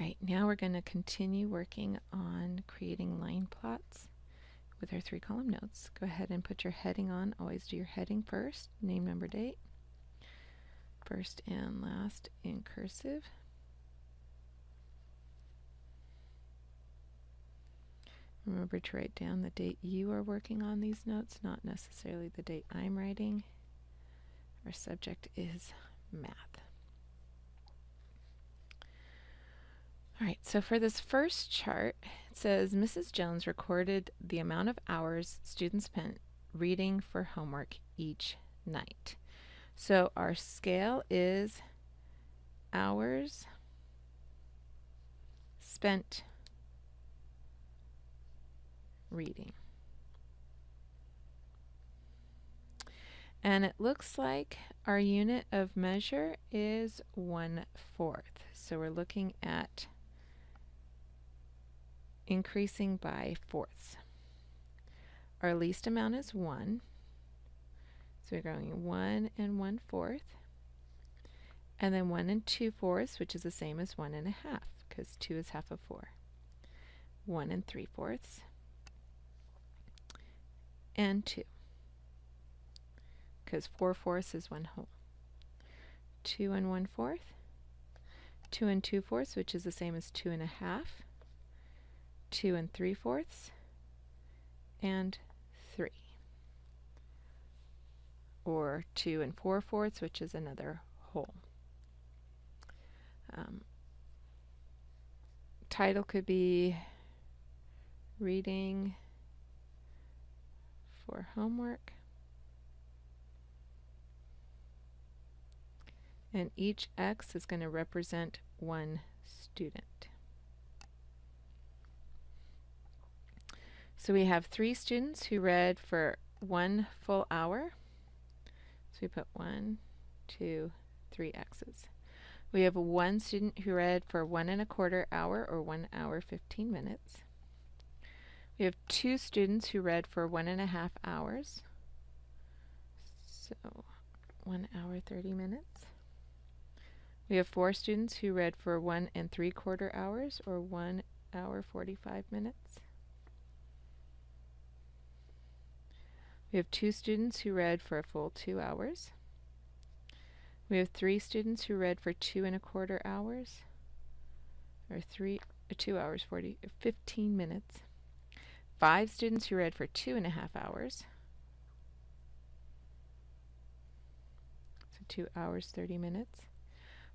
Right, now we're going to continue working on creating line plots with our 3-column notes. Go ahead and put your heading on. Always do your heading first, name, number, date, first and last in cursive. Remember to write down the date you are working on these notes, not necessarily the date I'm writing. Our subject is math. All right, so for this first chart, it says Mrs. Jones recorded the amount of hours students spent reading for homework each night. So our scale is hours spent reading. And it looks like our unit of measure is 1/4. So we're looking at increasing by fourths. Our least amount is 1. So we're going 1 1/4. And then 1 2/4, which is the same as 1 1/2, because 2 is half of 4. 1 3/4. And 2, because 4/4 is 1 whole. 2 1/4. 2 2/4, which is the same as 2 1/2. 2 3/4. And 3. Or 2 4/4, which is another whole. Title could be Reading for Homework. And each X is going to represent one student. So we have 3 students who read for 1 full hour. So we put 1, 2, 3 X's. We have 1 student who read for 1 1/4 hour, or 1 hour 15 minutes. We have 2 students who read for 1 1/2 hours. So 1 hour 30 minutes. We have 4 students who read for 1 3/4 hours, or 1 hour 45 minutes. We have 2 students who read for a full 2 hours. We have 3 students who read for 2 1/4 hours, or 2 hours 15 minutes. 5 students who read for 2 1/2 hours. So 2 hours 30 minutes.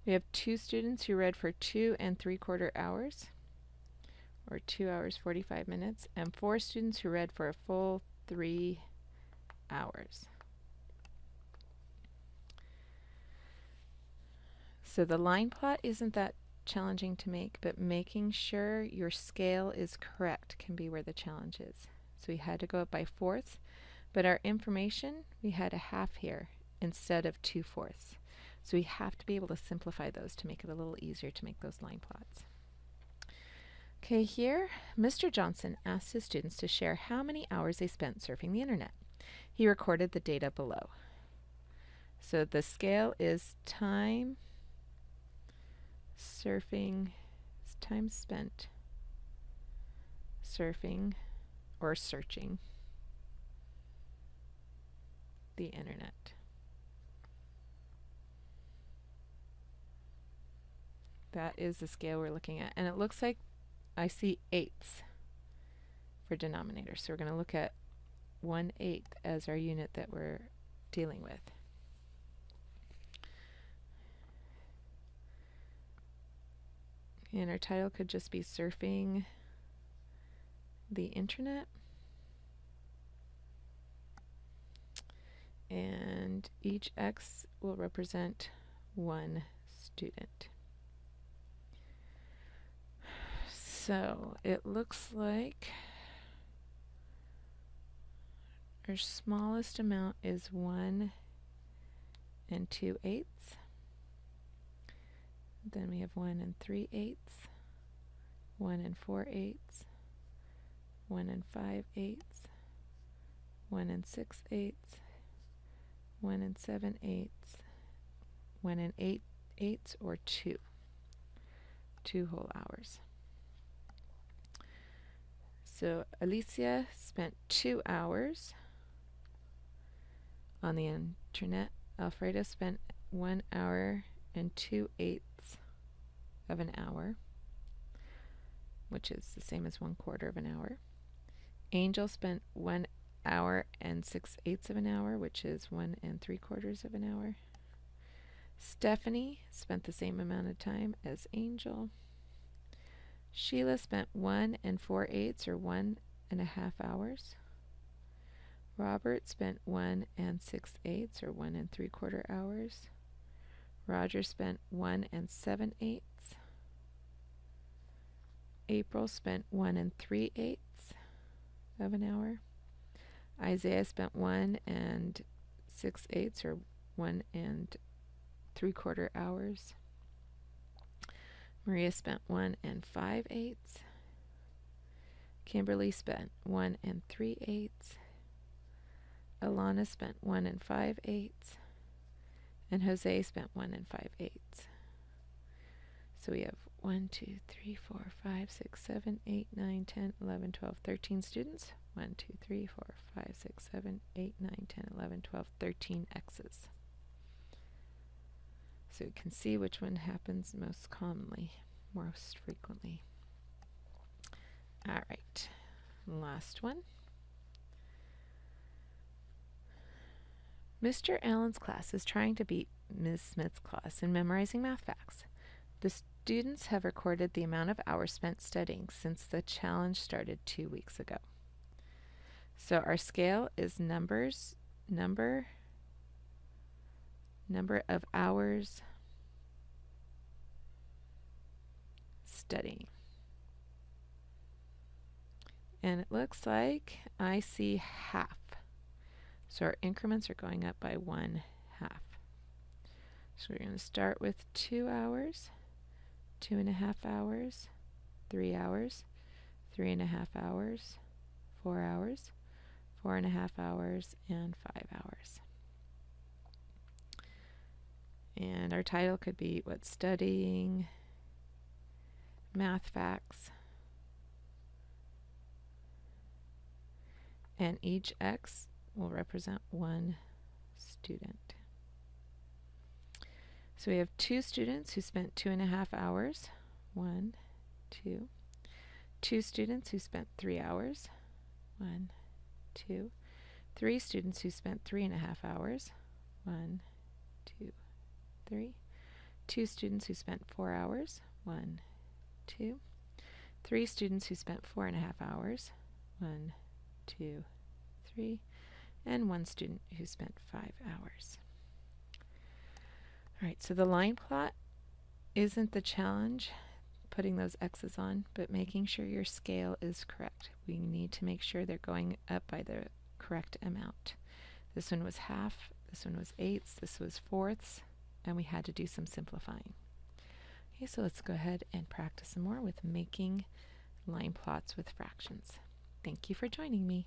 We have 2 students who read for 2 3/4 hours, or 2 hours 45 minutes, and 4 students who read for a full 3 hours. So the line plot isn't that challenging to make, but making sure your scale is correct can be where the challenge is. So we had to go up by fourths, but our information, we had a half here instead of 2/4. So we have to be able to simplify those to make it a little easier to make those line plots. Okay, here, Mr. Johnson asked his students to share how many hours they spent surfing the internet. He recorded the data below. So the scale is time spent surfing or searching the internet. That is the scale we're looking at. And it looks like I see eighths for denominator. So we're going to look at 1/8 as our unit that we're dealing with. And our title could just be Surfing the Internet. And each X will represent one student. So it looks like our smallest amount is 1 2/8. Then we have 1 3/8, 1 4/8, 1 5/8, 1 6/8, 1 7/8, 1 8/8, or 2. 2 whole hours. So Alicia spent 2 hours on the internet. Alfredo spent 1 hour and 2/8 of an hour, which is the same as 1/4 of an hour. Angel spent 1 hour and 6/8 of an hour, which is 1 3/4 of an hour. Stephanie spent the same amount of time as Angel. Sheila spent 1 4/8 or 1.5 hours. Robert spent 1 6/8 or 1 3/4 hours. Roger spent 1 7/8. April spent 1 3/8 of an hour. Isaiah spent 1 6/8 or 1 3/4 hours. Maria spent 1 5/8. Kimberly spent 1 3/8. Alana spent 1 5/8. And Jose spent 1 5/8. So we have 1, 2, 3, 4, 5, 6, 7, 8, 9, 10, 11, 12, 13 students. 1, 2, 3, 4, 5, 6, 7, 8, 9, 10, 11, 12, 13 X's. So you can see which one happens most commonly, most frequently. All right, last one. Mr. Allen's class is trying to beat Ms. Smith's class in memorizing math facts. The students have recorded the amount of hours spent studying since the challenge started 2 weeks ago. So our scale is number of hours studying. And it looks like I see half. So our increments are going up by 1/2. So we're going to start with 2 hours, 2.5 hours, 3 hours, 3.5 hours, 4 hours, 4.5 hours, and 5 hours. And our title could be What's Studying, Math Facts, and each X will represent 1 student. So we have 2 students who spent 2.5 hours. 1, 2. 2 students who spent 3 hours. 1, 2. 3 students who spent 3.5 hours. 1, 2, 3. 2 students who spent 4 hours. 1, 2. 3 students who spent 4.5 hours. 1, 2, 3. And 1 student who spent 5 hours. All right, so the line plot isn't the challenge, putting those X's on, but making sure your scale is correct. We need to make sure they're going up by the correct amount. This one was half, this one was eighths, this was fourths, and we had to do some simplifying. Okay, so let's go ahead and practice some more with making line plots with fractions. Thank you for joining me.